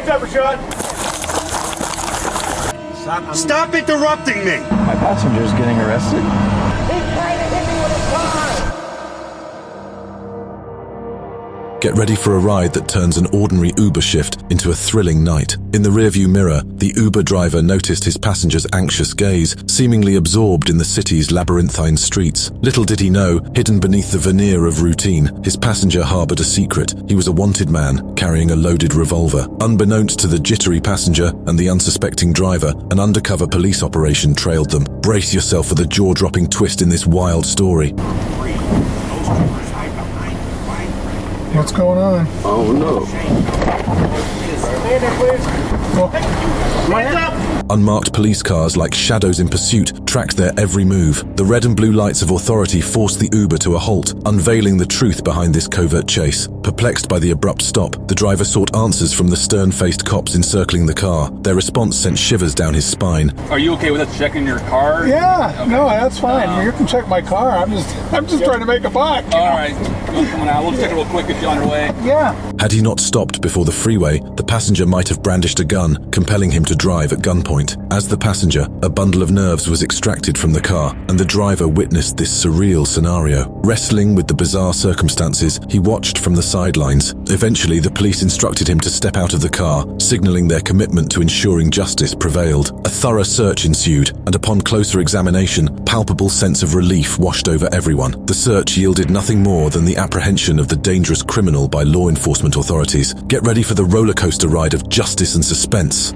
Hands up, Rashad. Stop interrupting me! My passenger's getting arrested. He's trying to hit me with a car. Get ready for a ride that turns an ordinary Uber shift into a thrilling night. In the rearview mirror, the Uber driver noticed his passenger's anxious gaze, seemingly absorbed in the city's labyrinthine streets. Little did he know, hidden beneath the veneer of routine, his passenger harbored a secret. He was a wanted man, carrying a loaded revolver. Unbeknownst to the jittery passenger and the unsuspecting driver, an undercover police operation trailed them. Brace yourself for the jaw-dropping twist in this wild story. What's going on? Oh no. Unmarked police cars like shadows in pursuit tracked their every move. The red and blue lights of authority forced the Uber to a halt, unveiling the truth behind this covert chase. Perplexed by the abrupt stop, the driver sought answers from the stern-faced cops encircling the car. Their response sent shivers down his spine. Are you okay with us checking your car? Yeah, okay. No, that's fine. You can check my car. I'm just trying to make a buck. All right, I'm coming out. We'll check it real quick if you're on your way. Yeah. Had he not stopped before the freeway, the passenger might have brandished a gun, compelling him to drive at gunpoint. As the passenger, a bundle of nerves was extracted from the car, and the driver witnessed this surreal scenario. Wrestling with the bizarre circumstances, he watched from the sidelines. Eventually, the police instructed him to step out of the car, signaling their commitment to ensuring justice prevailed. A thorough search ensued, and upon closer examination, palpable sense of relief washed over everyone. The search yielded nothing more than the apprehension of the dangerous criminal by law enforcement authorities. Get ready for the roller coaster ride of justice and suspense.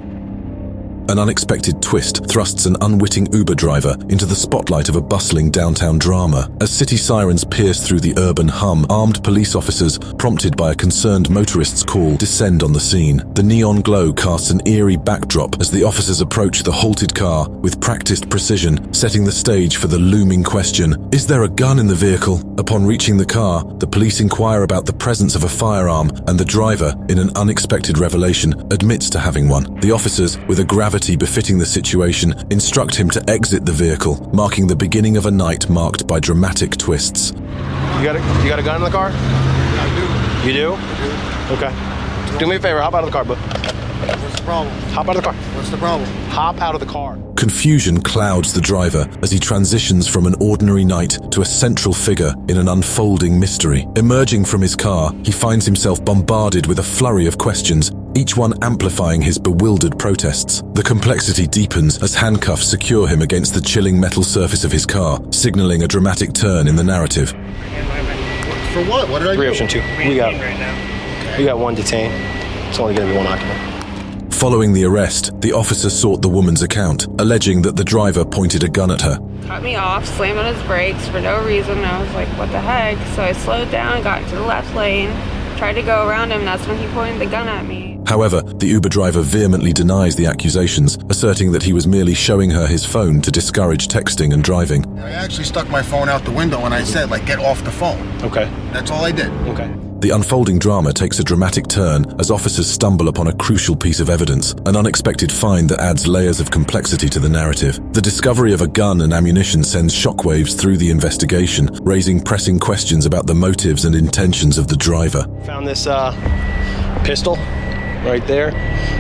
An unexpected twist thrusts an unwitting Uber driver into the spotlight of a bustling downtown drama. As city sirens pierce through the urban hum, armed police officers, prompted by a concerned motorist's call, descend on the scene. The neon glow casts an eerie backdrop as the officers approach the halted car with practiced precision, setting the stage for the looming question, is there a gun in the vehicle? Upon reaching the car, the police inquire about the presence of a firearm, and the driver, in an unexpected revelation, admits to having one. The officers, with a gravity befitting the situation, instruct him to exit the vehicle, marking the beginning of a night marked by dramatic twists. You got a gun in the car? Yeah, I do. You do? I do. Okay. Do me a favor, hop out of the car, bud. What's the problem? Hop out of the car. What's the problem? Hop out of the car. Confusion clouds the driver as he transitions from an ordinary night to a central figure in an unfolding mystery. Emerging from his car, he finds himself bombarded with a flurry of questions, each one amplifying his bewildered protests. The complexity deepens as handcuffs secure him against the chilling metal surface of his car, signaling a dramatic turn in the narrative. For what? What did I do? Option 2. We got one detained. It's only going to be one occupant. Following the arrest, the officer sought the woman's account, alleging that the driver pointed a gun at her. Cut me off, slammed on his brakes for no reason. I was like, what the heck? So I slowed down, got into the left lane, tried to go around him, and that's when he pointed the gun at me. However, the Uber driver vehemently denies the accusations, asserting that he was merely showing her his phone to discourage texting and driving. I actually stuck my phone out the window and I said, get off the phone. Okay. That's all I did. Okay. The unfolding drama takes a dramatic turn as officers stumble upon a crucial piece of evidence, an unexpected find that adds layers of complexity to the narrative. The discovery of a gun and ammunition sends shockwaves through the investigation, raising pressing questions about the motives and intentions of the driver. Found this pistol right there.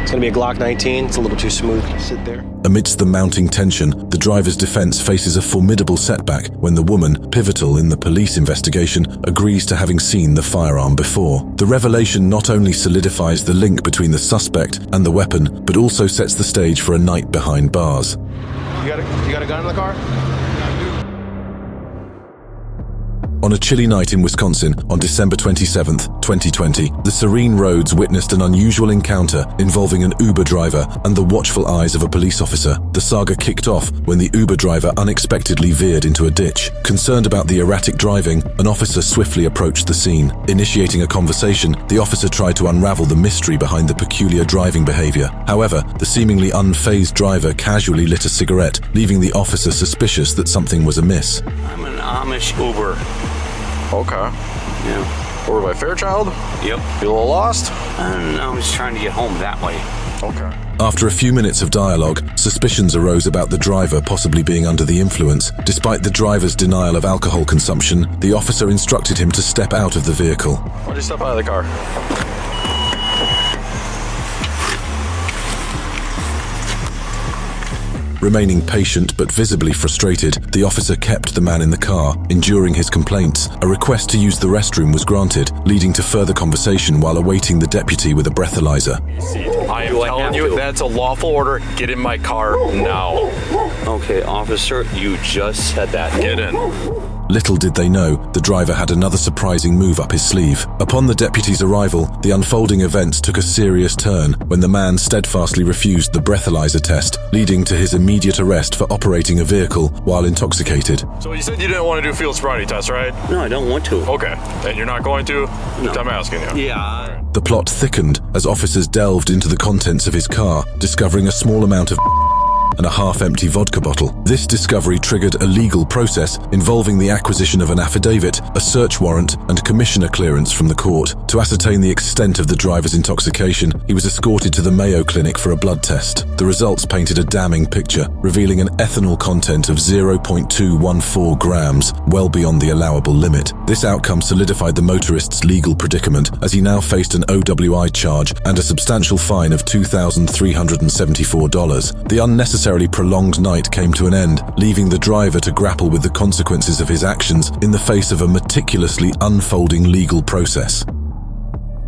It's going to be a Glock 19. It's a little too smooth to sit there. Amidst the mounting tension, the driver's defense faces a formidable setback when the woman, pivotal in the police investigation, agrees to having seen the firearm before. The revelation not only solidifies the link between the suspect and the weapon, but also sets the stage for a night behind bars. You got a gun in the car? On a chilly night in Wisconsin on December 27th, 2020, the serene roads witnessed an unusual encounter involving an Uber driver and the watchful eyes of a police officer. The saga kicked off when the Uber driver unexpectedly veered into a ditch. Concerned about the erratic driving, an officer swiftly approached the scene. Initiating a conversation, the officer tried to unravel the mystery behind the peculiar driving behavior. However, the seemingly unfazed driver casually lit a cigarette, leaving the officer suspicious that something was amiss. I'm an Amish Uber. Okay. Yeah. Over by Fairchild? Yep. You a little lost? I'm just trying to get home that way. Okay. After a few minutes of dialogue, suspicions arose about the driver possibly being under the influence. Despite the driver's denial of alcohol consumption, the officer instructed him to step out of the vehicle. Why'd you step out of the car? Remaining patient but visibly frustrated, the officer kept the man in the car, enduring his complaints. A request to use the restroom was granted, leading to further conversation while awaiting the deputy with a breathalyzer. I am telling you, that's a lawful order. Get in my car now. Okay, officer, you just said that. Get in. Little did they know, the driver had another surprising move up his sleeve. Upon the deputy's arrival, the unfolding events took a serious turn when the man steadfastly refused the breathalyzer test, leading to his immediate arrest for operating a vehicle while intoxicated. So you said you didn't want to do field sobriety test, right? No, I don't want to. Okay, and you're not going to? No. I'm asking you. Yeah. The plot thickened as officers delved into the contents of his car, discovering a small amount of and a half-empty vodka bottle. This discovery triggered a legal process involving the acquisition of an affidavit, a search warrant, and commissioner clearance from the court. To ascertain the extent of the driver's intoxication, he was escorted to the Mayo Clinic for a blood test. The results painted a damning picture, revealing an ethanol content of 0.214 grams, well beyond the allowable limit. This outcome solidified the motorist's legal predicament, as he now faced an OWI charge and a substantial fine of $2,374. The unnecessarily prolonged night came to an end, leaving the driver to grapple with the consequences of his actions in the face of a meticulously unfolding legal process.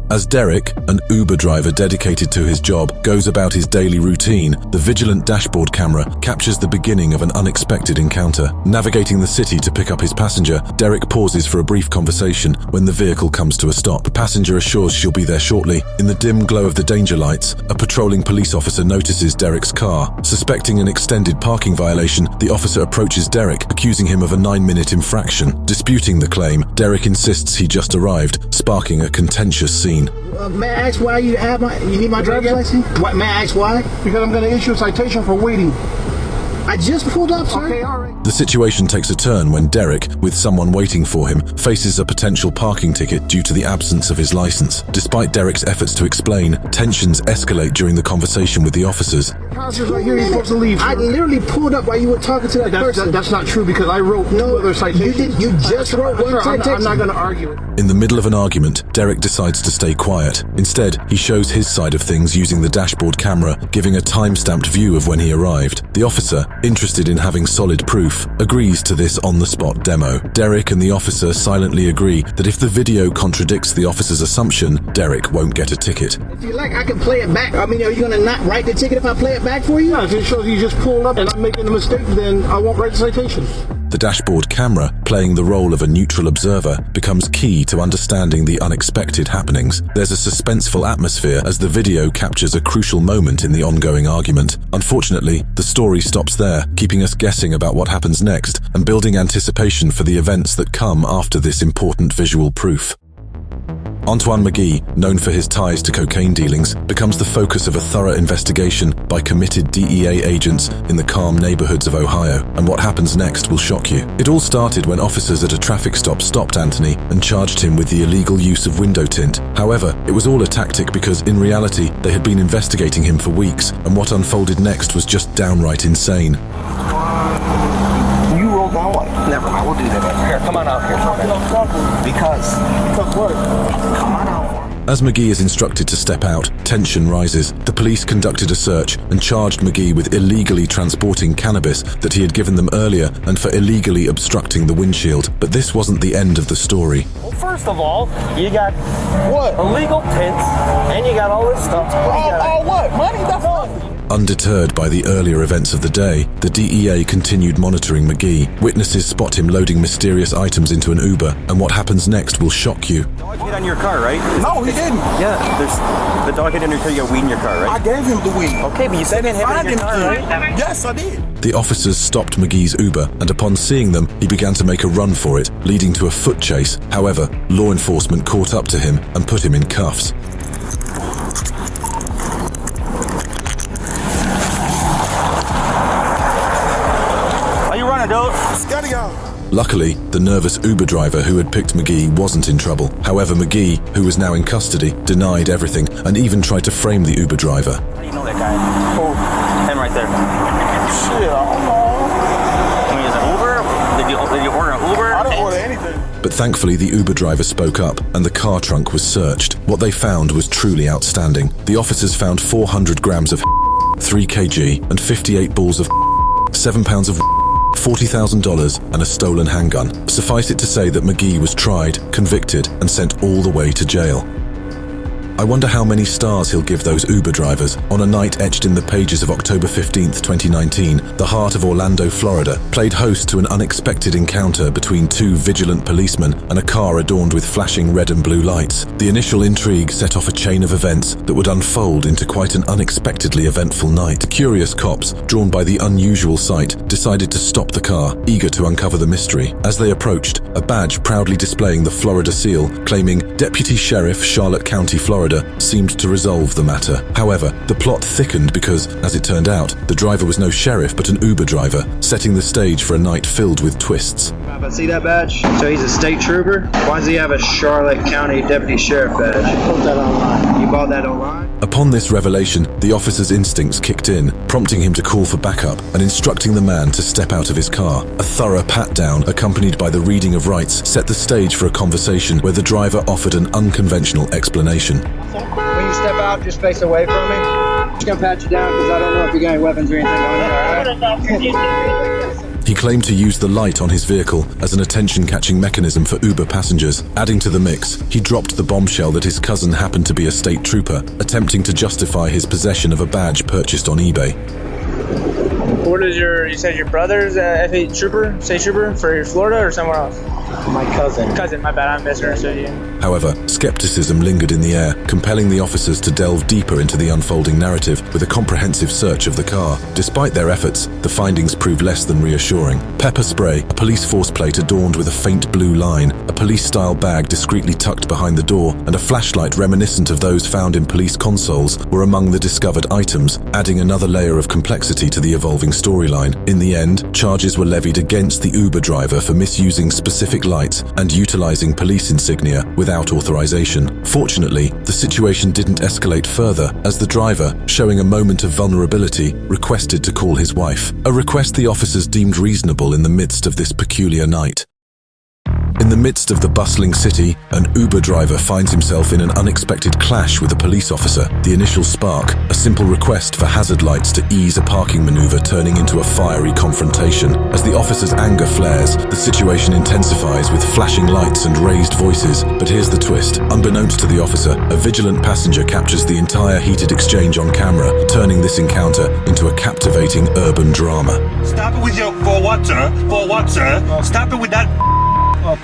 As Derek, an Uber driver dedicated to his job, goes about his daily routine, the vigilant dashboard camera captures the beginning of an unexpected encounter. Navigating the city to pick up his passenger, Derek pauses for a brief conversation when the vehicle comes to a stop. The passenger assures she'll be there shortly. In the dim glow of the danger lights, a patrolling police officer notices Derek's car. Suspecting an extended parking violation, the officer approaches Derek, accusing him of a 9-minute infraction. Disputing the claim, Derek insists he just arrived, sparking a contentious scene. May I ask why you need my driver's license? May I ask why? Because I'm going to issue a citation for waiting. I just pulled up, sir. Okay, all right. The situation takes a turn when Derek, with someone waiting for him, faces a potential parking ticket due to the absence of his license. Despite Derek's efforts to explain, tensions escalate during the conversation with the officers. Concert's right here, you're supposed to leave. I literally pulled up while you were talking to that person. That's not true because I wrote no other citations. You just wrote one citation. I'm not going to argue it. In the middle of an argument, Derek decides to stay quiet. Instead, he shows his side of things using the dashboard camera, giving a time-stamped view of when he arrived. The officer, interested in having solid proof, agrees to this on-the-spot demo. Derek and the officer silently agree that if the video contradicts the officer's assumption, Derek won't get a ticket. If you like, I can play it back. I mean, are you going to not write the ticket if I play it back for you? No, if it shows you just pulled up and I'm making a mistake, then I won't write the citation. The dashboard camera, playing the role of a neutral observer, becomes key to understanding the unexpected happenings. There's a suspenseful atmosphere as the video captures a crucial moment in the ongoing argument. Unfortunately, the story stops there, keeping us guessing about what happens next and building anticipation for the events that come after this important visual proof. Antoine McGee, known for his ties to cocaine dealings, becomes the focus of a thorough investigation by committed DEA agents in the calm neighborhoods of Ohio, and what happens next will shock you. It all started when officers at a traffic stop stopped Anthony and charged him with the illegal use of window tint. However, it was all a tactic because, in reality, they had been investigating him for weeks, and what unfolded next was just downright insane. You rolled my wife. Never mind, we'll do that. Here, come on out here for a minute. Because what? Come on out. As McGee is instructed to step out, tension rises. The police conducted a search and charged McGee with illegally transporting cannabis that he had given them earlier and for illegally obstructing the windshield. But this wasn't the end of the story. Well, first of all, you got what? Illegal tints, and you got all this stuff. All what? Money? That's nothing. Undeterred by the earlier events of the day, the DEA continued monitoring McGee. Witnesses spot him loading mysterious items into an Uber, and what happens next will shock you. Dog hit on your car, right? No, he didn't. Yeah, there's the dog hit on your car. You got weed in your car, right? I gave him the weed. Okay, but you said he didn't have it in your car, right? Yes, I did. The officers stopped McGee's Uber, and upon seeing them, he began to make a run for it, leading to a foot chase. However, law enforcement caught up to him and put him in cuffs. Luckily, the nervous Uber driver who had picked McGee wasn't in trouble. However, McGee, who was now in custody, denied everything and even tried to frame the Uber driver. How do you know that guy? Oh, him right there. Shit, I don't know. I mean, is it Uber? Did you order an Uber? I didn't order anything. But thankfully, the Uber driver spoke up and the car trunk was searched. What they found was truly outstanding. The officers found 400 grams of 3 kg and 58 balls of £7 of $40,000 and a stolen handgun. Suffice it to say that McGee was tried, convicted, and sent all the way to jail. I wonder how many stars he'll give those Uber drivers on a night etched in the pages of October 15th, 2019. The heart of Orlando, Florida, played host to an unexpected encounter between two vigilant policemen and a car adorned with flashing red and blue lights. The initial intrigue set off a chain of events that would unfold into quite an unexpectedly eventful night. Curious cops, drawn by the unusual sight, decided to stop the car, eager to uncover the mystery. As they approached, a badge proudly displaying the Florida seal, claiming Deputy Sheriff, Charlotte County, Florida, seemed to resolve the matter. However, the plot thickened because, as it turned out, the driver was no sheriff but an Uber driver, setting the stage for a night filled with twists. See that badge? So he's a state trooper? Why does he have a Charlotte County Deputy Sheriff badge? I bought that online. You bought that online? Upon this revelation, the officer's instincts kicked in, prompting him to call for backup and instructing the man to step out of his car. A thorough pat-down, accompanied by the reading of rights, set the stage for a conversation where the driver offered an unconventional explanation. When you step out, just face away from me. I'm just gonna pat you down because I don't know if you got any weapons or anything on you, alright? He claimed to use the light on his vehicle as an attention-catching mechanism for Uber passengers. Adding to the mix, he dropped the bombshell that his cousin happened to be a state trooper, attempting to justify his possession of a badge purchased on eBay. What is you said your brother's FA trooper, state trooper for Florida or somewhere else? My cousin. Cousin, my bad, I misunderstood you. However, skepticism lingered in the air, compelling the officers to delve deeper into the unfolding narrative with a comprehensive search of the car. Despite their efforts, the findings proved less than reassuring. Pepper spray, a police force plate adorned with a faint blue line, a police-style bag discreetly tucked behind the door, and a flashlight reminiscent of those found in police consoles were among the discovered items, adding another layer of complexity to the evolving storyline. In the end, charges were levied against the Uber driver for misusing specific lights and utilizing police insignia without authorization. Fortunately, the situation didn't escalate further as the driver, showing a moment of vulnerability, requested to call his wife, a request the officers deemed reasonable in the midst of this peculiar night. In the midst of the bustling city, an Uber driver finds himself in an unexpected clash with a police officer. The initial spark, a simple request for hazard lights to ease a parking maneuver, turning into a fiery confrontation. As the officer's anger flares, the situation intensifies with flashing lights and raised voices. But here's the twist. Unbeknownst to the officer, a vigilant passenger captures the entire heated exchange on camera, turning this encounter into a captivating urban drama. Stop it with your, for what, sir? For what, sir? Stop it with that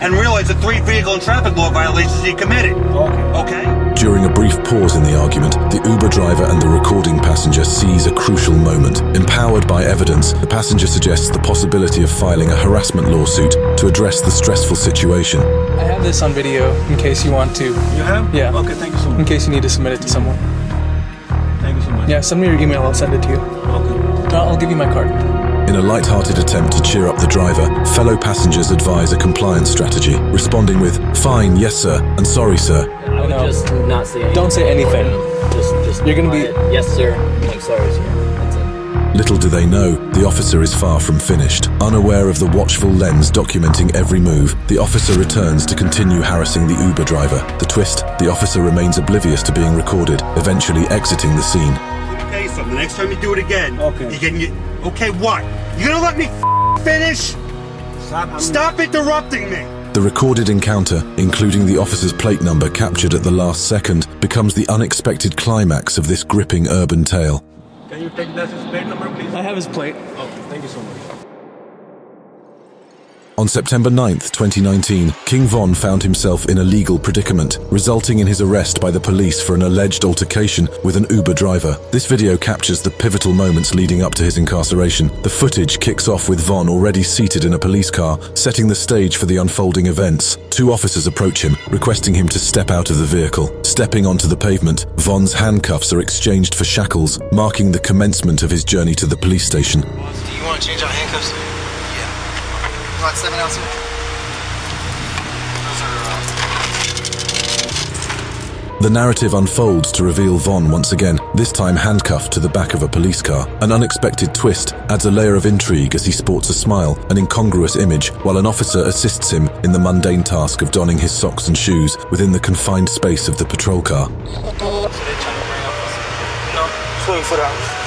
and realize the 3 vehicle and traffic law violations he committed. Okay? During a brief pause in the argument, the Uber driver and the recording passenger seize a crucial moment. Empowered by evidence, the passenger suggests the possibility of filing a harassment lawsuit to address the stressful situation. I have this on video in case you want to. You have? Yeah. Okay, thank you so much. In case you need to submit it to someone. Thank you so much. Yeah, send me your email, I'll send it to you. Okay. I'll give you my card. In a light-hearted attempt to cheer up the driver, fellow passengers advise a compliance strategy, responding with, "Fine, yes sir, and sorry sir." I would just not say anything. Don't say anything. Just You're gonna be... Yes sir, I'm sorry sir. That's it. Little do they know, the officer is far from finished. Unaware of the watchful lens documenting every move, the officer returns to continue harassing the Uber driver. The twist, the officer remains oblivious to being recorded, eventually exiting the scene. Okay, so the next time you do it again, Okay. you get... Okay, what? You gonna let me finish? Stop interrupting me! The recorded encounter, including the officer's plate number captured at the last second, becomes the unexpected climax of this gripping urban tale. Can you take that plate number, please? I have his plate. Okay, thank you so much. On September 9th, 2019, King Von found himself in a legal predicament, resulting in his arrest by the police for an alleged altercation with an Uber driver. This video captures the pivotal moments leading up to his incarceration. The footage kicks off with Von already seated in a police car, setting the stage for the unfolding events. 2 officers approach him, requesting him to step out of the vehicle. Stepping onto the pavement, Von's handcuffs are exchanged for shackles, marking the commencement of his journey to the police station. Do you want to change out handcuffs? You want 7 ounces? The narrative unfolds to reveal Von once again, this time handcuffed to the back of a police car. An unexpected twist adds a layer of intrigue as he sports a smile, an incongruous image, while an officer assists him in the mundane task of donning his socks and shoes within the confined space of the patrol car. So they're trying to bring up us. No, 20 foot out.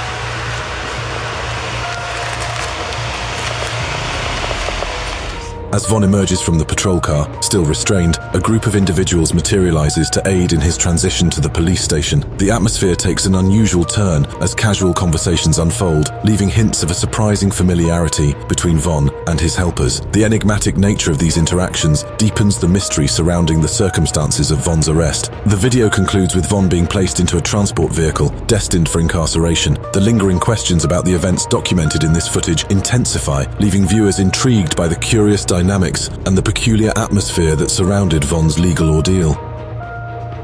As Von emerges from the patrol car, still restrained, a group of individuals materializes to aid in his transition to the police station. The atmosphere takes an unusual turn as casual conversations unfold, leaving hints of a surprising familiarity between Von and his helpers. The enigmatic nature of these interactions deepens the mystery surrounding the circumstances of Von's arrest. The video concludes with Von being placed into a transport vehicle destined for incarceration. The lingering questions about the events documented in this footage intensify, leaving viewers intrigued by the curious dynamics and the peculiar atmosphere that surrounded Von's legal ordeal.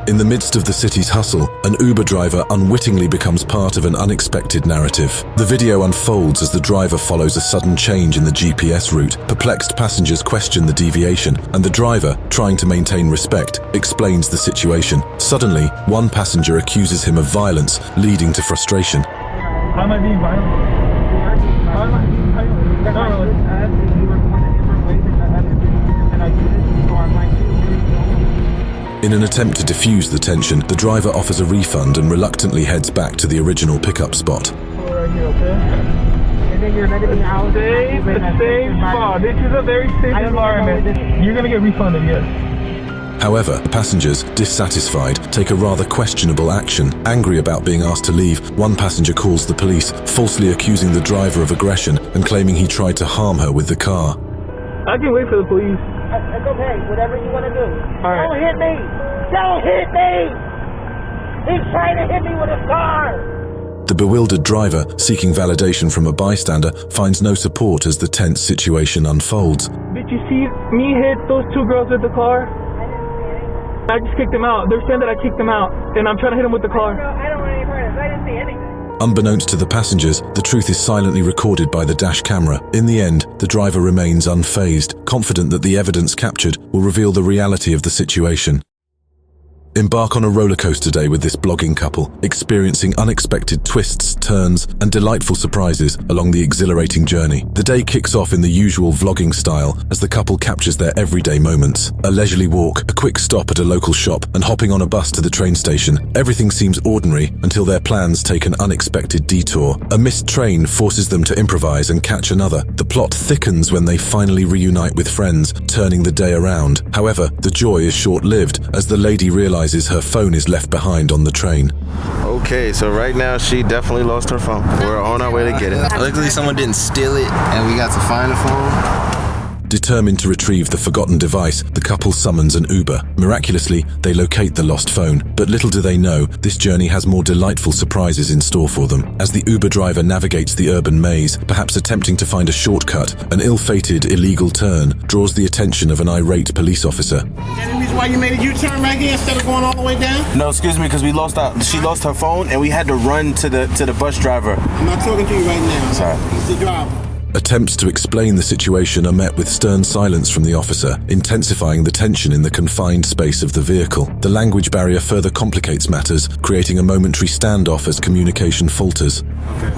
In the midst of the city's hustle, an Uber driver unwittingly becomes part of an unexpected narrative. The video unfolds as the driver follows a sudden change in the GPS route. Perplexed passengers question the deviation, and the driver, trying to maintain respect, explains the situation. Suddenly, one passenger accuses him of violence, leading to frustration. How am I being violent? How am I being violent? No, and I did it, so I'm like... In an attempt to diffuse the tension, the driver offers a refund and reluctantly heads back to the original pickup spot. Right here, okay? And then you're not going to same spot. This is a very safe environment. You're going to get refunded, yes. However, the passengers, dissatisfied, take a rather questionable action. Angry about being asked to leave, one passenger calls the police, falsely accusing the driver of aggression and claiming he tried to harm her with the car. I can wait for the police. It's okay, whatever you want to do. Right. Don't hit me! Don't hit me! He's trying to hit me with his car! The bewildered driver, seeking validation from a bystander, finds no support as the tense situation unfolds. Did you see me hit those two girls with the car? I just kicked them out. They're saying that I kicked them out, and I'm trying to hit them with the car. I don't want any part of this. I didn't see anything. Unbeknownst to the passengers, the truth is silently recorded by the dash camera. In the end, the driver remains unfazed, confident that the evidence captured will reveal the reality of the situation. Embark on a rollercoaster day with this blogging couple, experiencing unexpected twists, turns, and delightful surprises along the exhilarating journey. The day kicks off in the usual vlogging style as the couple captures their everyday moments. A leisurely walk, a quick stop at a local shop, and hopping on a bus to the train station. Everything seems ordinary until their plans take an unexpected detour. A missed train forces them to improvise and catch another. The plot thickens when they finally reunite with friends, turning the day around. However, the joy is short-lived as the lady realizes her phone is left behind on the train. Okay, so right now she definitely lost her phone. We're on our way to get it. Luckily someone didn't steal it and we got to find the phone. Determined to retrieve the forgotten device, the couple summons an Uber. Miraculously, they locate the lost phone, but little do they know, this journey has more delightful surprises in store for them. As the Uber driver navigates the urban maze, perhaps attempting to find a shortcut, an ill-fated illegal turn draws the attention of an irate police officer. Any reason why you made a U-turn right here instead of going all the way down? No, excuse me, because she lost her phone and we had to run to the bus driver. I'm not talking to you right now. Sorry. He's the driver. Attempts to explain the situation are met with stern silence from the officer, intensifying the tension in the confined space of the vehicle. The language barrier further complicates matters, creating a momentary standoff as communication falters. Okay.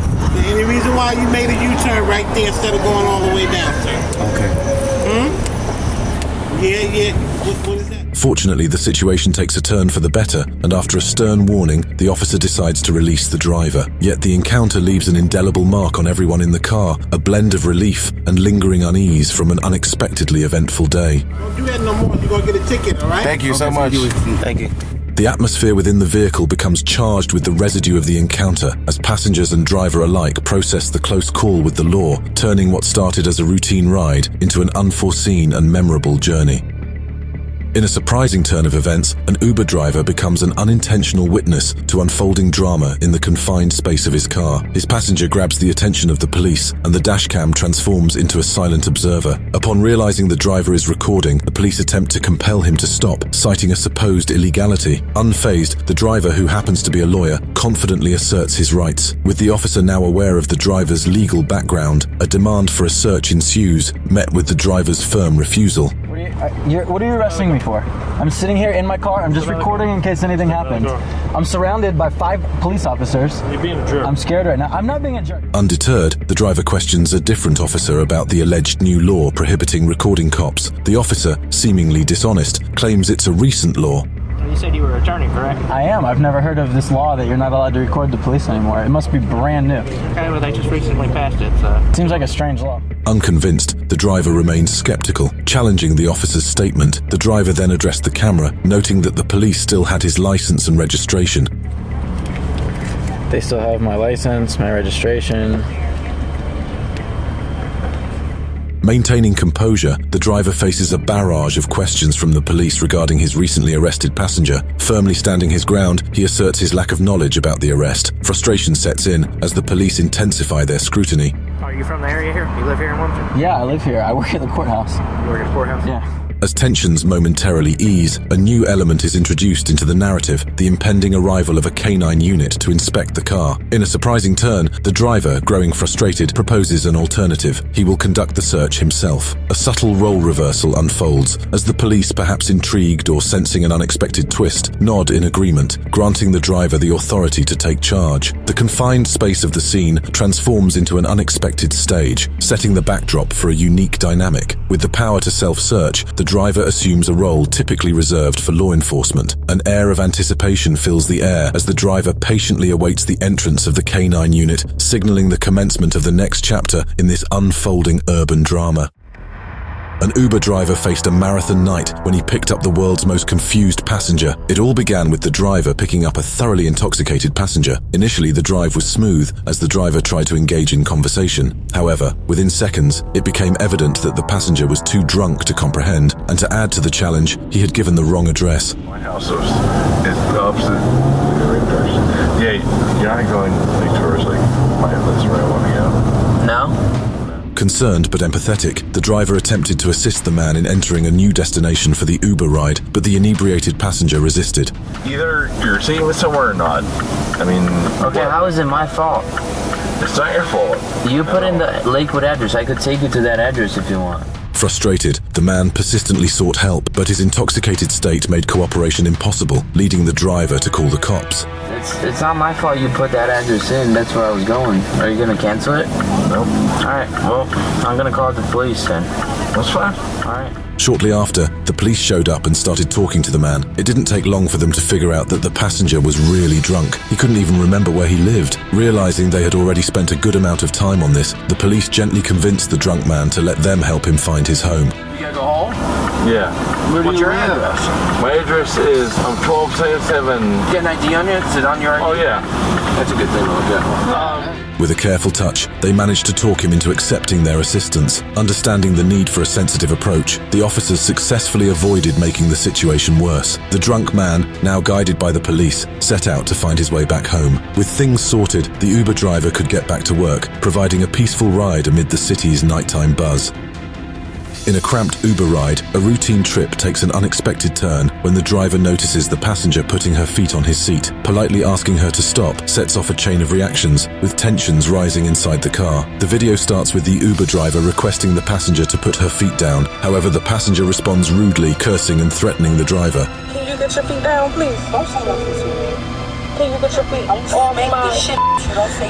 Any reason why you made a U-turn right there instead of going all the way down, sir? Okay. Yeah. What is that? Fortunately, the situation takes a turn for the better, and after a stern warning, the officer decides to release the driver. Yet the encounter leaves an indelible mark on everyone in the car, a blend of relief and lingering unease from an unexpectedly eventful day. Don't do that no more. You're going to get a ticket, all right? Thank you so much. Thank you. The atmosphere within the vehicle becomes charged with the residue of the encounter as passengers and driver alike process the close call with the law, turning what started as a routine ride into an unforeseen and memorable journey. In a surprising turn of events, an Uber driver becomes an unintentional witness to unfolding drama in the confined space of his car. His passenger grabs the attention of the police, and the dashcam transforms into a silent observer. Upon realizing the driver is recording, the police attempt to compel him to stop, citing a supposed illegality. Unfazed, the driver, who happens to be a lawyer, confidently asserts his rights. With the officer now aware of the driver's legal background, a demand for a search ensues, met with the driver's firm refusal. What are you arresting me for? I'm sitting here in my car. I'm just recording in case anything happens. I'm surrounded by 5 police officers. You're being a jerk. I'm scared right now. I'm not being a jerk. Undeterred, the driver questions a different officer about the alleged new law prohibiting recording cops. The officer, seemingly dishonest, claims it's a recent law. You said you were an attorney, correct? I am. I've never heard of this law that you're not allowed to record the police anymore. It must be brand new. Okay, well, they just recently passed it, so... Seems like a strange law. Unconvinced, the driver remained skeptical. Challenging the officer's statement, the driver then addressed the camera, noting that the police still had his license and registration. They still have my license, my registration. Maintaining composure, the driver faces a barrage of questions from the police regarding his recently arrested passenger. Firmly standing his ground, he asserts his lack of knowledge about the arrest. Frustration sets in as the police intensify their scrutiny. Are you from the area here? You live here in Wilmington? Yeah, I live here. I work at the courthouse. You work at the courthouse? Yeah. As tensions momentarily ease, a new element is introduced into the narrative, the impending arrival of a canine unit to inspect the car. In a surprising turn, the driver, growing frustrated, proposes an alternative. He will conduct the search himself. A subtle role reversal unfolds, as the police, perhaps intrigued or sensing an unexpected twist, nod in agreement, granting the driver the authority to take charge. The confined space of the scene transforms into an unexpected stage, setting the backdrop for a unique dynamic. With the power to self-search, the driver assumes a role typically reserved for law enforcement. An air of anticipation fills the air as the driver patiently awaits the entrance of the canine unit, signaling the commencement of the next chapter in this unfolding urban drama. An Uber driver faced a marathon night when he picked up the world's most confused passenger. It all began with the driver picking up a thoroughly intoxicated passenger. Initially, the drive was smooth as the driver tried to engage in conversation. However, within seconds, it became evident that the passenger was too drunk to comprehend, and to add to the challenge, he had given the wrong address. My house is the opposite. Yeah, you're not going like towards like that's where I want to go. No? Concerned but empathetic, the driver attempted to assist the man in entering a new destination for the Uber ride, but the inebriated passenger resisted. Either you're taking me somewhere or not. I mean... Okay, how is it my fault? It's not your fault. You put in the Lakewood address. I could take you to that address if you want. Frustrated, the man persistently sought help, but his intoxicated state made cooperation impossible, leading the driver to call the cops. It's not my fault you put that address in. That's where I was going. Are you gonna cancel it? Nope. Alright, well, I'm gonna call the police then. That's fine. Alright. Shortly after, the police showed up and started talking to the man. It didn't take long for them to figure out that the passenger was really drunk. He couldn't even remember where he lived. Realizing they had already spent a good amount of time on this, the police gently convinced the drunk man to let them help him find his home. You gotta go home? Yeah. What's your address? My address is 1277. Get an ID on you? Is it on your ID? Oh, yeah. That's a good thing to look at. With a careful touch, they managed to talk him into accepting their assistance. Understanding the need for a sensitive approach, the officers successfully avoided making the situation worse. The drunk man, now guided by the police, set out to find his way back home. With things sorted, the Uber driver could get back to work, providing a peaceful ride amid the city's nighttime buzz. In a cramped Uber ride, a routine trip takes an unexpected turn when the driver notices the passenger putting her feet on his seat. Politely asking her to stop sets off a chain of reactions, with tensions rising inside the car. The video starts with the Uber driver requesting the passenger to put her feet down. However, the passenger responds rudely, cursing and threatening the driver. Can you get your feet down, please? Can you get your feet? Oh, make this shit.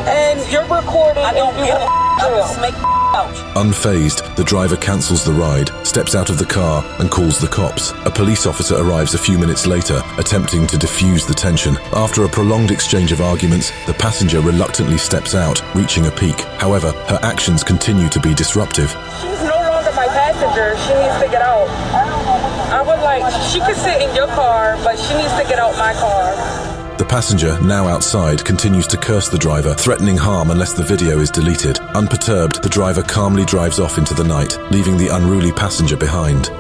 And you're recording. I don't give a make out. Unfazed, the driver cancels the ride, steps out of the car, and calls the cops. A police officer arrives a few minutes later, attempting to defuse the tension. After a prolonged exchange of arguments, the passenger reluctantly steps out, reaching a peak. However, her actions continue to be disruptive. She's no longer my passenger. She needs to get out. I would like, she could sit in your car, but she needs to get out my car. The passenger, now outside, continues to curse the driver, threatening harm unless the video is deleted. Unperturbed, the driver calmly drives off into the night, leaving the unruly passenger behind.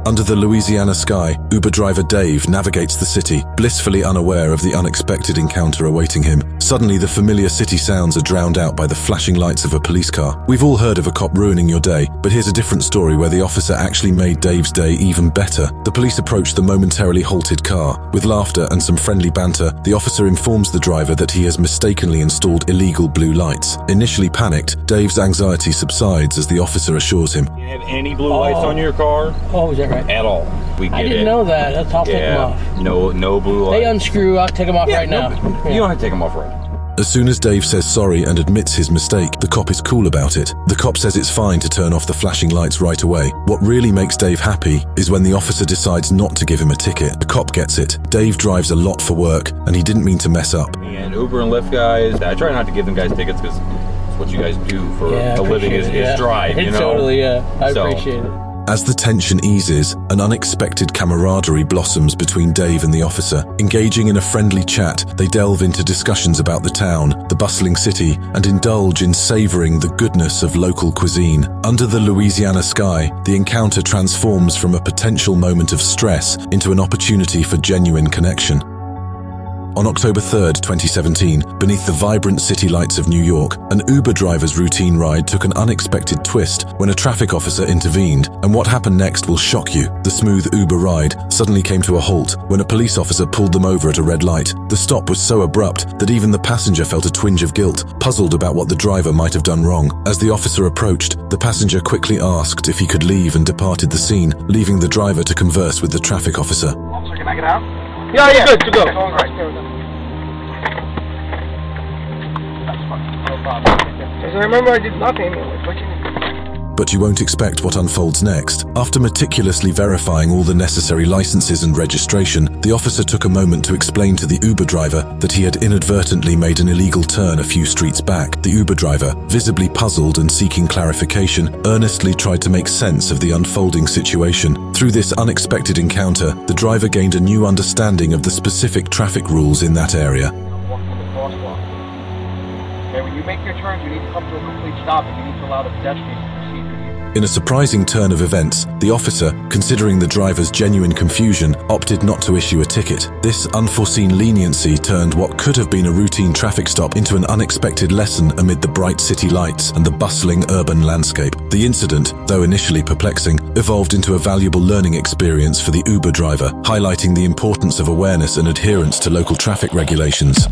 Under the Louisiana sky, Uber driver Dave navigates the city, blissfully unaware of the unexpected encounter awaiting him. Suddenly, the familiar city sounds are drowned out by the flashing lights of a police car. We've all heard of a cop ruining your day, but here's a different story where the officer actually made Dave's day even better. The police approach the momentarily halted car. With laughter and some friendly banter, the officer informs the driver that he has mistakenly installed illegal blue lights. Initially panicked, Dave's anxiety subsides as the officer assures him. You have any blue lights on your car? Oh, is that right? At all. We get I didn't know that. I'll take them off. No blue lights. They unscrew. I'll take them off right now. You don't have to take them off right now. As soon as Dave says sorry and admits his mistake, the cop is cool about it. The cop says it's fine to turn off the flashing lights right away. What really makes Dave happy is when the officer decides not to give him a ticket. The cop gets it. Dave drives a lot for work, and he didn't mean to mess up. And Uber and Lyft guys, I try not to give them guys tickets because it's what you guys do for a living is drive, you know? Totally, I appreciate it. As the tension eases, an unexpected camaraderie blossoms between Dave and the officer. Engaging in a friendly chat, they delve into discussions about the town, the bustling city, and indulge in savoring the goodness of local cuisine. Under the Louisiana sky, the encounter transforms from a potential moment of stress into an opportunity for genuine connection. On October 3rd, 2017, beneath the vibrant city lights of New York, an Uber driver's routine ride took an unexpected twist when a traffic officer intervened, and what happened next will shock you. The smooth Uber ride suddenly came to a halt when a police officer pulled them over at a red light. The stop was so abrupt that even the passenger felt a twinge of guilt, puzzled about what the driver might have done wrong. As the officer approached, the passenger quickly asked if he could leave and departed the scene, leaving the driver to converse with the traffic officer. Officer, can I get out? Yeah, you're good to go. Right. Because I remember I did nothing. But you won't expect what unfolds next. After meticulously verifying all the necessary licenses and registration, the officer took a moment to explain to the Uber driver that he had inadvertently made an illegal turn a few streets back. The Uber driver, visibly puzzled and seeking clarification, earnestly tried to make sense of the unfolding situation. Through this unexpected encounter, the driver gained a new understanding of the specific traffic rules in that area. Okay, when you make your turns, you need to come to a complete stop and you need to allow the pedestrians to proceed. In a surprising turn of events, the officer, considering the driver's genuine confusion, opted not to issue a ticket. This unforeseen leniency turned what could have been a routine traffic stop into an unexpected lesson amid the bright city lights and the bustling urban landscape. The incident, though initially perplexing, evolved into a valuable learning experience for the Uber driver, highlighting the importance of awareness and adherence to local traffic regulations.